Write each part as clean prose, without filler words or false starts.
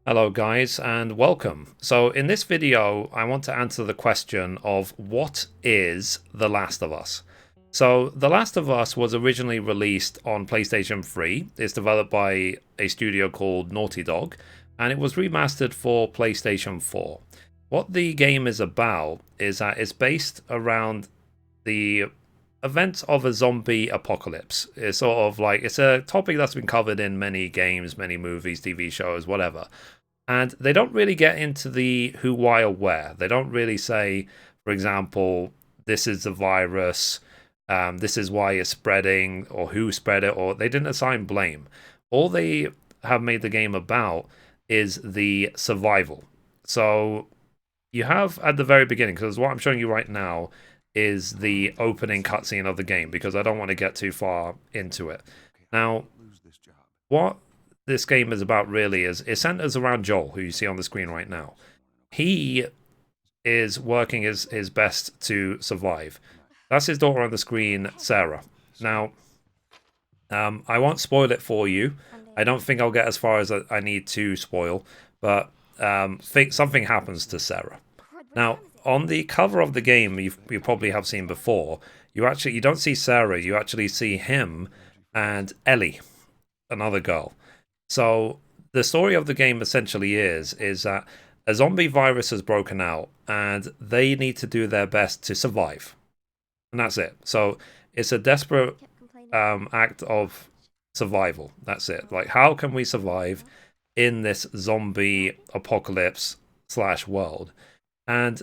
Hello guys and welcome. So in this video I want to answer the question of what is The Last of Us? So The Last of Us was originally released on PlayStation 3. It's developed by a studio called Naughty Dog and it was remastered for PlayStation 4. What the game is about is that it's based around the events of a zombie apocalypse. It's sort of like it's a topic that's been covered in many games, many movies, TV shows, whatever. And they don't really get into the who, why, or where. They don't really say, for example, this is the virus, this is why it's spreading, or who spread it, or they didn't assign blame. All they have made the game about is the survival. So you have at the very beginning, because what I'm showing you right now is the opening cutscene of the game, because I don't want to get too far into it. Now, what this game is about really is it centers around Joel, who you see on the screen right now. He is working his best to survive. That's his daughter on the screen, Sarah. Now, I won't spoil it for you. I don't think I'll get as far as I need to spoil, but something happens to Sarah. Now, on the cover of the game, you probably have seen before, you don't see Sarah, you actually see him and Ellie, another girl. So the story of the game essentially is that a zombie virus has broken out and they need to do their best to survive. And that's it. So it's a desperate act of survival. That's it. Like, how can we survive in this zombie apocalypse slash world? And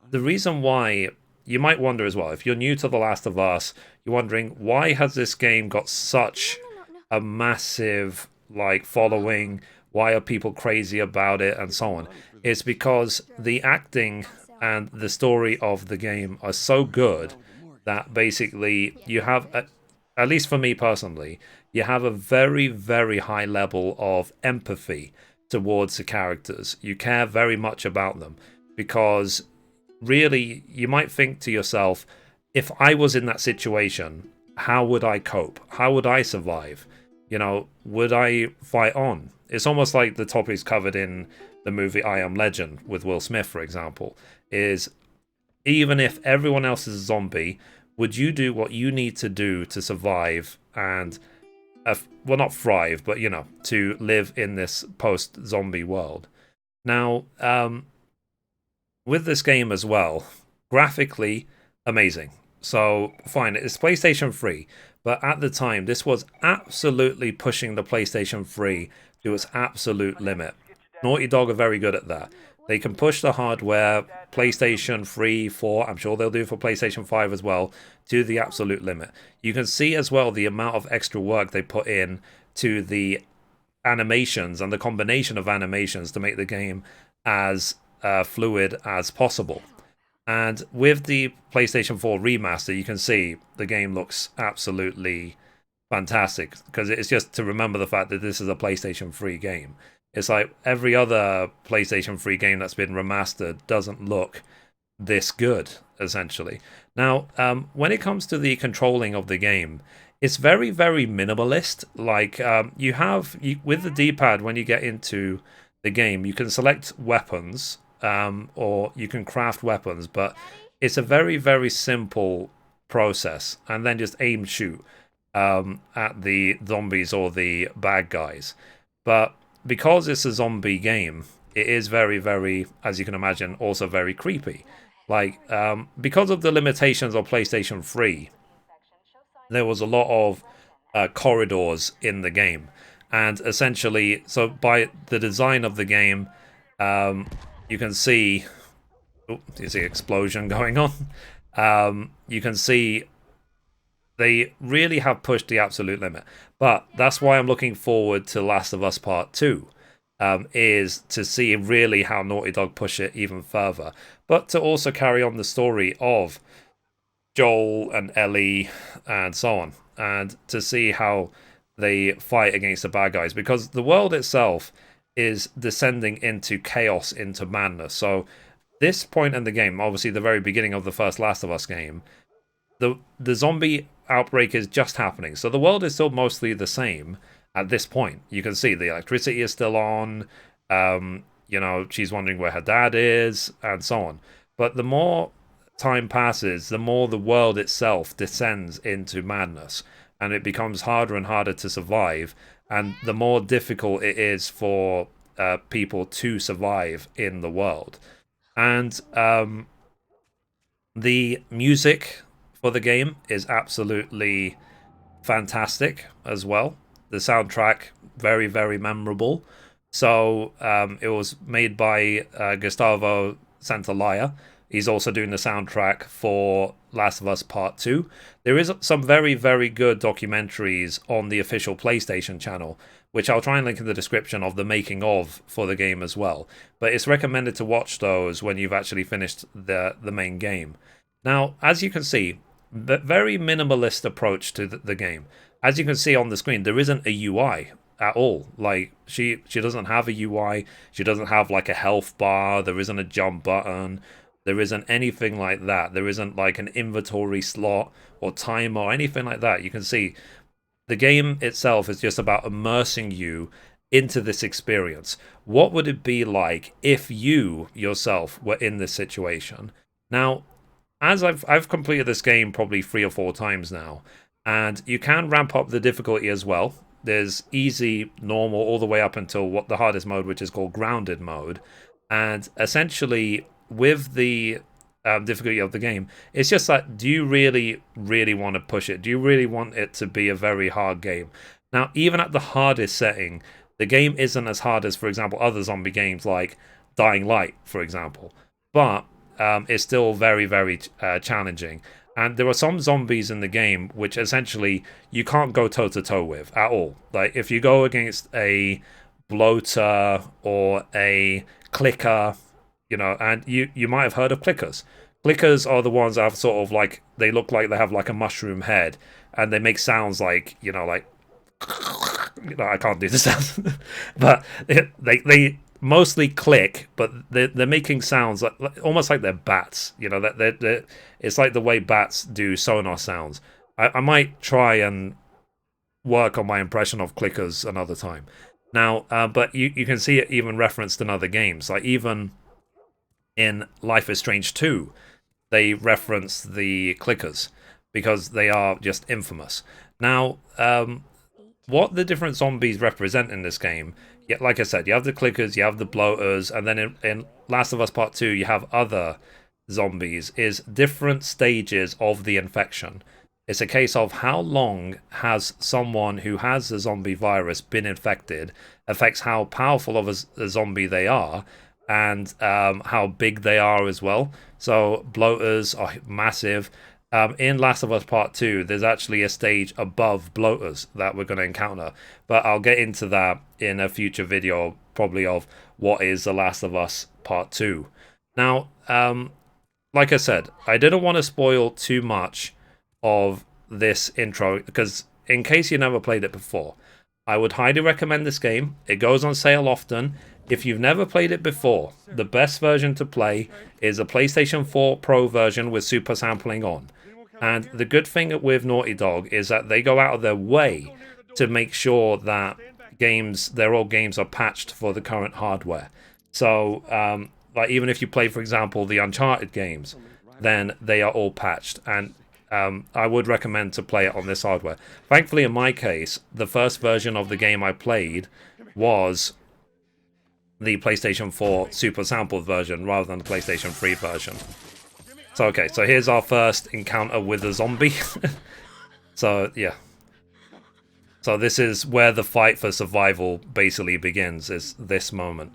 the reason why, you might wonder as well, if you're new to The Last of Us, you're wondering, why has this game got such a massive following? Why are people crazy about it and so on? It's because the acting and the story of the game are so good that basically you have at least for me personally, you have a very, very high level of empathy towards the characters. You care very much about them because really you might think to yourself, if I was in that situation, how would I cope? How would I survive? Would I fight on? It's almost like the topics covered in the movie I Am Legend with Will Smith, for example, is even if everyone else is a zombie, would you do what you need to do to survive and, well, not thrive, but, to live in this post-zombie world? Now, with this game as well, graphically, amazing. So, fine, it's PlayStation 3. But at the time, this was absolutely pushing the PlayStation 3 to its absolute limit. Naughty Dog are very good at that. They can push the hardware, PlayStation 3, 4, I'm sure they'll do for PlayStation 5 as well, to the absolute limit. You can see as well the amount of extra work they put in to the animations and the combination of animations to make the game as fluid as possible. And with the PlayStation 4 remaster, you can see the game looks absolutely fantastic because it's just to remember the fact that this is a PlayStation 3 game. It's like every other PlayStation 3 game that's been remastered doesn't look this good, essentially. Now, when it comes to the controlling of the game, it's very, very minimalist. Like, with the D-pad, when you get into the game, you can select weapons, or you can craft weapons, but it's a very, very simple process, and then just aim shoot at the zombies or the bad guys. But because it's a zombie game, it is very, very, as you can imagine, also very creepy. Like, because of the limitations of PlayStation 3, there was a lot of corridors in the game. And essentially, so by the design of the game, you can see, you see explosion going on. You can see they really have pushed the absolute limit. But that's why I'm looking forward to Last of Us Part 2, is to see really how Naughty Dog push it even further. But to also carry on the story of Joel and Ellie and so on. And to see how they fight against the bad guys. Because the world itself is descending into chaos, into madness. So this point in the game, obviously the very beginning of the first Last of Us game, the zombie outbreak is just happening. So the world is still mostly the same at this point. You can see the electricity is still on. You know, she's wondering where her dad is, and so on. But the more time passes, the more the world itself descends into madness, and it becomes harder and harder to survive, and the more difficult it is for people to survive in the world. And the music for the game is absolutely fantastic as well. The soundtrack, very, very memorable. So it was made by Gustavo Santaolalla. He's also doing the soundtrack for Last of Us Part 2. There is some very, very good documentaries on the official PlayStation channel, which I'll try and link in the description of the making of for the game as well. But it's recommended to watch those when you've actually finished the main game. Now, as you can see, very minimalist approach to the game. As you can see on the screen, there isn't a UI at all. Like she doesn't have a UI. She doesn't have like a health bar. There isn't a jump button. There isn't anything like that. There isn't like an inventory slot or timer or anything like that. You can see the game itself is just about immersing you into this experience. What would it be like if you yourself were in this situation? Now, as I've completed this game probably 3 or 4 times now, and you can ramp up the difficulty as well. There's easy, normal, all the way up until what the hardest mode, which is called grounded mode. And essentially, with the difficulty of the game, it's just like, do you really, really want to push it? Do you really want it to be a very hard game? Now, even at the hardest setting, the game isn't as hard as, for example, other zombie games like Dying Light, for example. But it's still very, very challenging. And there are some zombies in the game which essentially you can't go toe-to-toe with at all. Like, if you go against a bloater or a clicker, you know, and you might have heard of clickers. Clickers are the ones that have sort of like, they look like they have like a mushroom head, and they make sounds like, you know, like, you know, I can't do the sound, but they mostly click, but they're making sounds like almost like they're bats. You know, that it's like the way bats do sonar sounds. I might try and work on my impression of clickers another time. Now, but you can see it even referenced in other games, like even in Life is Strange 2, they reference the clickers because they are just infamous. Now, what the different zombies represent in this game, yeah, like I said, you have the clickers, you have the bloaters, and then in Last of Us Part 2, you have other zombies, is different stages of the infection. It's a case of how long has someone who has the zombie virus been infected, affects how powerful of a zombie they are, and how big they are as well. So bloaters are massive. In Last of Us Part 2, there's actually a stage above bloaters that we're going to encounter. But I'll get into that in a future video, probably of what is The Last of Us Part 2. Now, like I said, I didn't want to spoil too much of this intro, because in case you never played it before, I would highly recommend this game. It goes on sale often. If you've never played it before, the best version to play is a PlayStation 4 Pro version with super sampling on. And the good thing with Naughty Dog is that they go out of their way to make sure that their old games are patched for the current hardware. So, like even if you play, for example, the Uncharted games, then they are all patched. And I would recommend to play it on this hardware. Thankfully, in my case, the first version of the game I played was the PlayStation 4 super sampled version rather than the PlayStation 3 version. So okay, so here's our first encounter with a zombie. So yeah. So this is where the fight for survival basically begins, is this moment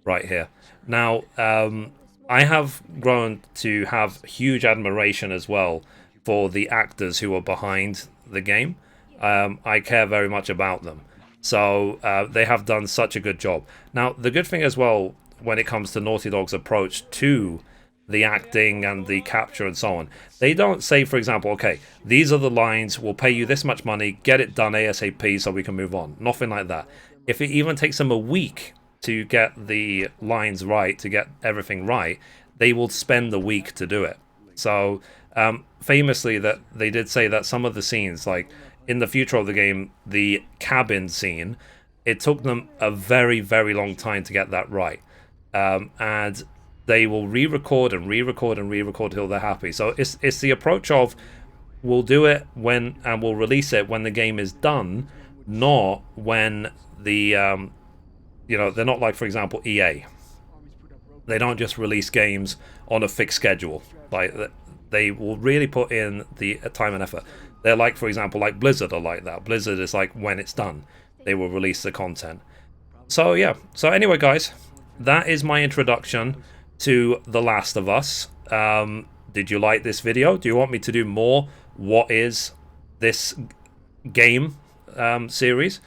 right here. Now, I have grown to have huge admiration as well for the actors who are behind the game. I care very much about them. So they have done such a good job. Now, the good thing as well when it comes to Naughty Dog's approach to the acting and the capture and so on, they don't say, for example, okay, these are the lines, we'll pay you this much money, get it done ASAP so we can move on. Nothing like that. If it even takes them a week to get the lines right, to get everything right, they will spend the week to do it. So famously, that they did say that some of the scenes, like in the future of the game, the cabin scene, It took them a very, very long time to get that right. And they will re-record and re-record and re-record till they're happy. So it's the approach of, we'll do it when, and we'll release it when the game is done, not when the they're not like, for example, EA. They don't just release games on a fixed schedule. Like, they will really put in the time and effort. They're like, for example, like Blizzard are like that. Blizzard is like, when it's done, they will release the content. So yeah, so anyway guys, that is my introduction to The Last of Us. Did you like this video? Do you want me to do more what is this game series?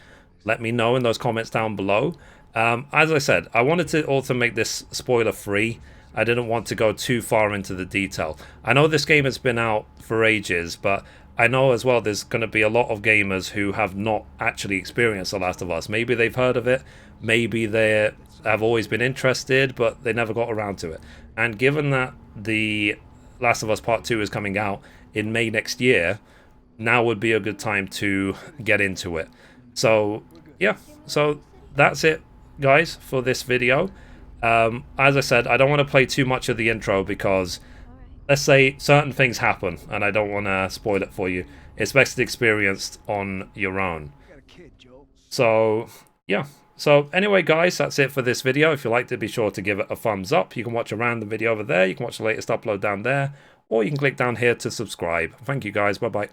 Let me know in those comments down below. As I said, I wanted to also make this spoiler free. I didn't want to go too far into the detail. I know this game has been out for ages, but I know as well there's going to be a lot of gamers who have not actually experienced The Last of Us. Maybe they've heard of it, maybe they have always been interested, but they never got around to it. And given that The Last of Us Part 2 is coming out in May next year, now would be a good time to get into it. So yeah, so that's it guys for this video. As I said, I don't want to play too much of the intro because, let's say certain things happen and I don't want to spoil it for you. It's best experienced on your own. So yeah, so anyway guys, that's it for this video. If you liked it, be sure to give it a thumbs up. You can watch a random video over there, you can watch the latest upload down there, or you can click down here to subscribe. Thank you guys, bye bye.